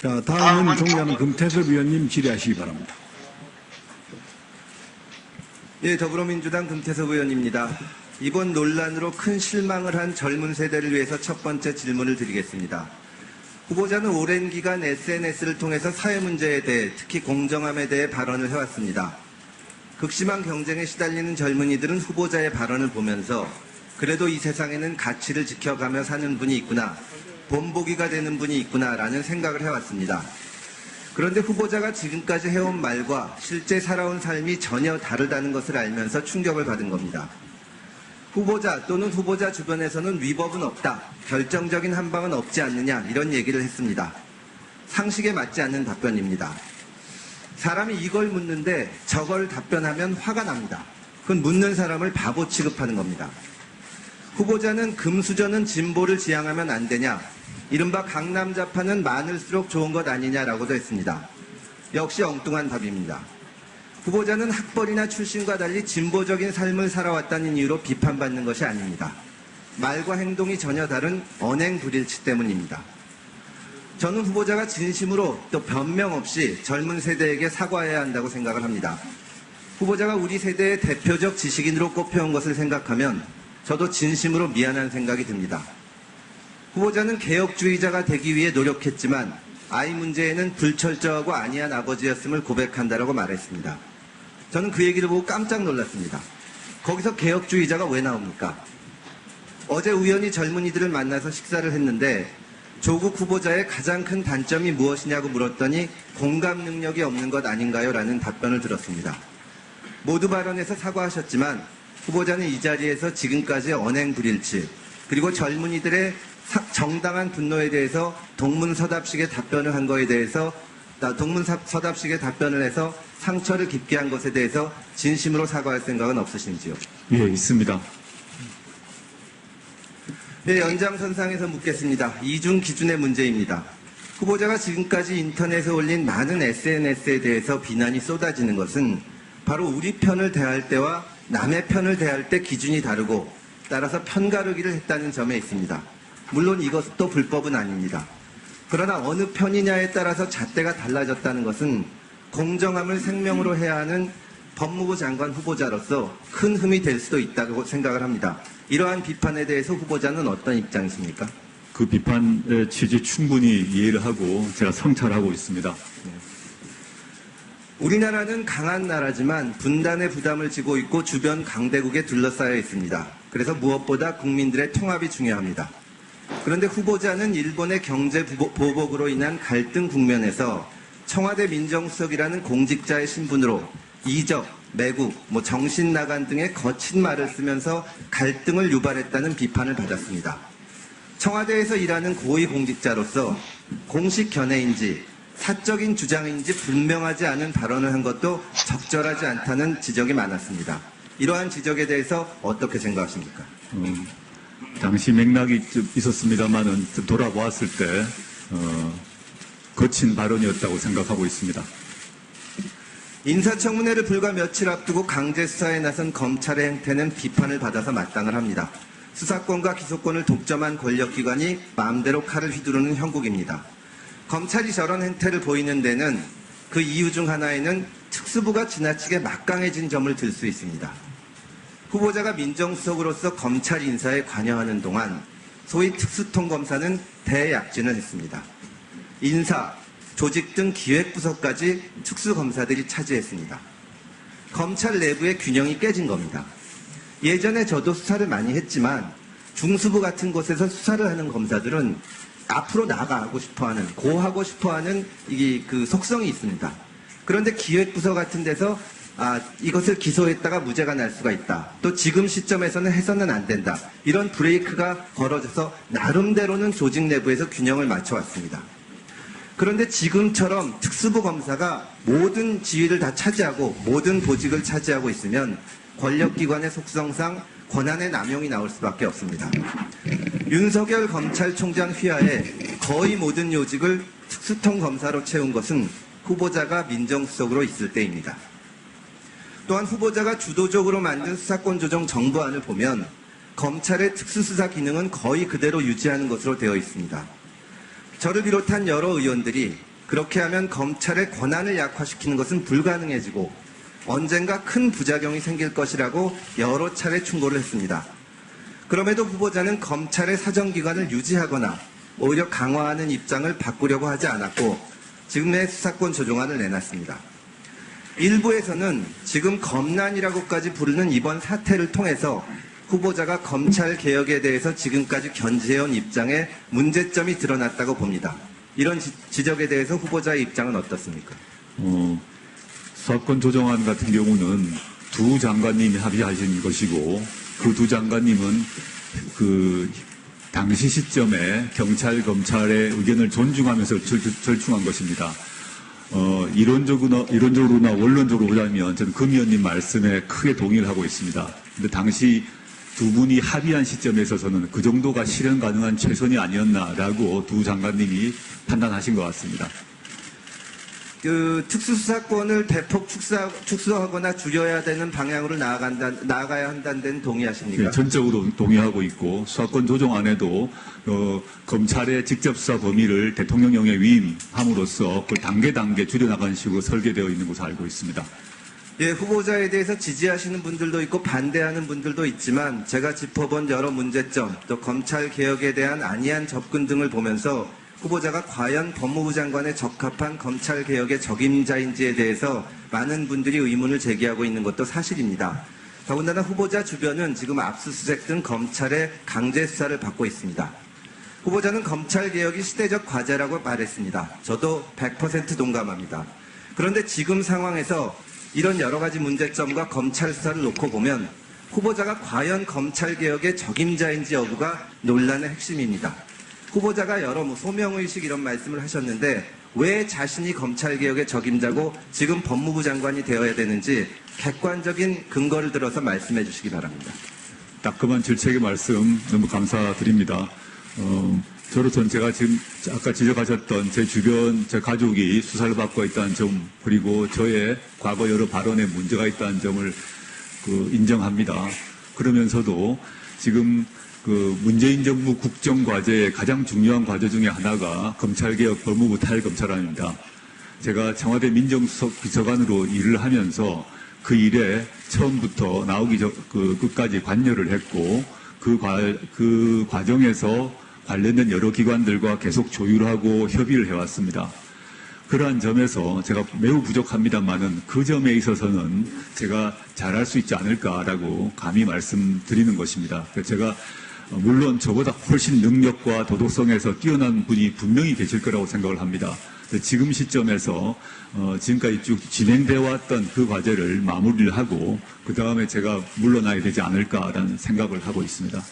자, 다음은 존경하는 금태섭 의원님 질의하시기 바랍니다. 예, 더불어민주당 금태섭 의원입니다. 이번 논란으로 큰 실망을 한 젊은 세대를 위해서 첫 번째 질문을 드리겠습니다. 후보자는 오랜 기간 SNS를 통해서 사회 문제에 대해, 특히 공정함에 대해 발언을 해왔습니다. 극심한 경쟁에 시달리는 젊은이들은 후보자의 발언을 보면서 그래도 이 세상에는 가치를 지켜가며 사는 분이 있구나, 본보기가 되는 분이 있구나라는 생각을 해왔습니다. 그런데 후보자가 지금까지 해온 말과 실제 살아온 삶이 전혀 다르다는 것을 알면서 충격을 받은 겁니다. 후보자 또는 후보자 주변에서는 위법은 없다, 결정적인 한방은 없지 않느냐, 이런 얘기를 했습니다. 상식에 맞지 않는 답변입니다. 사람이 이걸 묻는데 저걸 답변하면 화가 납니다. 그건 묻는 사람을 바보 취급하는 겁니다. 후보자는 금수저는 진보를 지향하면 안 되냐, 이른바 강남좌파는 많을수록 좋은 것 아니냐라고도 했습니다. 역시 엉뚱한 답입니다. 후보자는 학벌이나 출신과 달리 진보적인 삶을 살아왔다는 이유로 비판받는 것이 아닙니다. 말과 행동이 전혀 다른 언행불일치 때문입니다. 저는 후보자가 진심으로 또 변명 없이 젊은 세대에게 사과해야 한다고 생각을 합니다. 후보자가 우리 세대의 대표적 지식인으로 꼽혀온 것을 생각하면 저도 진심으로 미안한 생각이 듭니다. 후보자는 개혁주의자가 되기 위해 노력했지만 아이 문제에는 불철저하고 안이한 아버지였음을 고백한다라고 말했습니다. 저는 그 얘기를 보고 깜짝 놀랐습니다. 거기서 개혁주의자가 왜 나옵니까? 어제 우연히 젊은이들을 만나서 식사를 했는데 조국 후보자의 가장 큰 단점이 무엇이냐고 물었더니 공감 능력이 없는 것 아닌가요? 라는 답변을 들었습니다. 모두 발언에서 사과하셨지만 후보자는 이 자리에서 지금까지의 언행불일치, 그리고 젊은이들의 정당한 분노에 대해서 동문서답식의 답변을 한 거에 대해서, 동문서답식의 답변을 해서 상처를 깊게 한 것에 대해서 진심으로 사과할 생각은 없으신지요? 예, 있습니다. 네, 연장선상에서 묻겠습니다. 이중 기준의 문제입니다. 후보자가 지금까지 인터넷에 올린 많은 SNS에 대해서 비난이 쏟아지는 것은 바로 우리 편을 대할 때와 남의 편을 대할 때 기준이 다르고 따라서 편가르기를 했다는 점에 있습니다. 물론 이것도 불법은 아닙니다. 그러나 어느 편이냐에 따라서 잣대가 달라졌다는 것은 공정함을 생명으로 해야 하는 법무부 장관 후보자로서 큰 흠이 될 수도 있다고 생각을 합니다. 이러한 비판에 대해서 후보자는 어떤 입장이십니까? 그 비판의 취지 충분히 이해를 하고 제가 성찰하고 있습니다. 우리나라는 강한 나라지만 분단의 부담을 지고 있고 주변 강대국에 둘러싸여 있습니다. 그래서 무엇보다 국민들의 통합이 중요합니다. 그런데 후보자는 일본의 경제 보복으로 인한 갈등 국면에서 청와대 민정수석이라는 공직자의 신분으로 이적, 매국, 정신나간 등의 거친 말을 쓰면서 갈등을 유발했다는 비판을 받았습니다. 청와대에서 일하는 고위공직자로서 공식 견해인지 사적인 주장인지 분명하지 않은 발언을 한 것도 적절하지 않다는 지적이 많았습니다. 이러한 지적에 대해서 어떻게 생각하십니까? 당시 맥락이 좀 있었습니다만은 돌아보았을 때 거친 발언이었다고 생각하고 있습니다. 인사청문회를 불과 며칠 앞두고 강제 수사에 나선 검찰의 행태는 비판을 받아서 마땅을 합니다. 수사권과 기소권을 독점한 권력기관이 마음대로 칼을 휘두르는 형국입니다. 검찰이 저런 행태를 보이는 데는 그 이유 중 하나에는 특수부가 지나치게 막강해진 점을 들 수 있습니다. 후보자가 민정수석으로서 검찰 인사에 관여하는 동안 소위 특수통검사는 대약진을 했습니다. 인사, 조직 등 기획부서까지 특수검사들이 차지했습니다. 검찰 내부의 균형이 깨진 겁니다. 예전에 저도 수사를 많이 했지만 중수부 같은 곳에서 수사를 하는 검사들은 앞으로 나가고 싶어하는, 고하고 싶어하는 그 속성이 있습니다. 그런데 기획부서 같은 데서 이것을 기소했다가 무죄가 날 수가 있다. 또 지금 시점에서는 해서는 안 된다. 이런 브레이크가 걸어져서 나름대로는 조직 내부에서 균형을 맞춰왔습니다. 그런데 지금처럼 특수부 검사가 모든 지위를 다 차지하고 모든 보직을 차지하고 있으면 권력기관의 속성상 권한의 남용이 나올 수밖에 없습니다. 윤석열 검찰총장 휘하에 거의 모든 요직을 특수통 검사로 채운 것은 후보자가 민정수석으로 있을 때입니다. 또한 후보자가 주도적으로 만든 수사권 조정 정부안을 보면 검찰의 특수수사 기능은 거의 그대로 유지하는 것으로 되어 있습니다. 저를 비롯한 여러 의원들이 그렇게 하면 검찰의 권한을 약화시키는 것은 불가능해지고 언젠가 큰 부작용이 생길 것이라고 여러 차례 충고를 했습니다. 그럼에도 후보자는 검찰의 사정기관을 유지하거나 오히려 강화하는 입장을 바꾸려고 하지 않았고 지금의 수사권 조정안을 내놨습니다. 일부에서는 지금 검난이라고까지 부르는 이번 사태를 통해서 후보자가 검찰 개혁에 대해서 지금까지 견지해온 입장에 문제점이 드러났다고 봅니다. 이런 지적에 대해서 후보자의 입장은 어떻습니까? 수사권 조정안 같은 경우는 두 장관님이 합의하신 것이고 그 두 장관님은 그 당시 시점에 경찰, 검찰의 의견을 존중하면서 절충한 것입니다. 이론적으로나 원론적으로 보자면 저는 금 의원님 말씀에 크게 동의를 하고 있습니다. 근데 당시 두 분이 합의한 시점에 있어서는 그 정도가 실현 가능한 최선이 아니었나라고 두 장관님이 판단하신 것 같습니다. 그 특수수사권을 대폭 축소하거나 줄여야 되는 방향으로 나아가야 한다는 데는 동의하십니까? 네, 전적으로 동의하고 있고 수사권 조정안에도 검찰의 직접 수사 범위를 대통령령에 위임함으로써 그걸 단계 줄여나가는 식으로 설계되어 있는 것으로 알고 있습니다. 예, 후보자에 대해서 지지하시는 분들도 있고 반대하는 분들도 있지만 제가 짚어본 여러 문제점 또 검찰 개혁에 대한 안이한 접근 등을 보면서 후보자가 과연 법무부 장관에 적합한 검찰 개혁의 적임자인지에 대해서 많은 분들이 의문을 제기하고 있는 것도 사실입니다. 더군다나 후보자 주변은 지금 압수수색 등 검찰의 강제 수사를 받고 있습니다. 후보자는 검찰 개혁이 시대적 과제라고 말했습니다. 저도 100% 동감합니다. 그런데 지금 상황에서 이런 여러 가지 문제점과 검찰 수사를 놓고 보면 후보자가 과연 검찰 개혁의 적임자인지 여부가 논란의 핵심입니다. 후보자가 여러 소명의식 이런 말씀을 하셨는데 왜 자신이 검찰개혁의 적임자고 지금 법무부 장관이 되어야 되는지 객관적인 근거를 들어서 말씀해 주시기 바랍니다. 따끔한 질책의 말씀 너무 감사드립니다. 저로서는 제가 지금 아까 지적하셨던 제 주변 제 가족이 수사를 받고 있다는 점 그리고 저의 과거 여러 발언에 문제가 있다는 점을 인정합니다. 그러면서도 지금 문재인 정부 국정과제의 가장 중요한 과제 중에 하나가 검찰개혁 법무부 탈검찰안입니다. 제가 청와대 민정수석 비서관으로 일을 하면서 그 일에 처음부터 나오기 끝까지 관여를 했고 그 과정에서 관련된 여러 기관들과 계속 조율하고 협의를 해왔습니다. 그러한 점에서 제가 매우 부족합니다만은 그 점에 있어서는 제가 잘할 수 있지 않을까라고 감히 말씀드리는 것입니다. 제가 물론 저보다 훨씬 능력과 도덕성에서 뛰어난 분이 분명히 계실 거라고 생각을 합니다. 지금 시점에서 지금까지 쭉 진행되어 왔던 그 과제를 마무리를 하고 그 다음에 제가 물러나야 되지 않을까라는 생각을 하고 있습니다.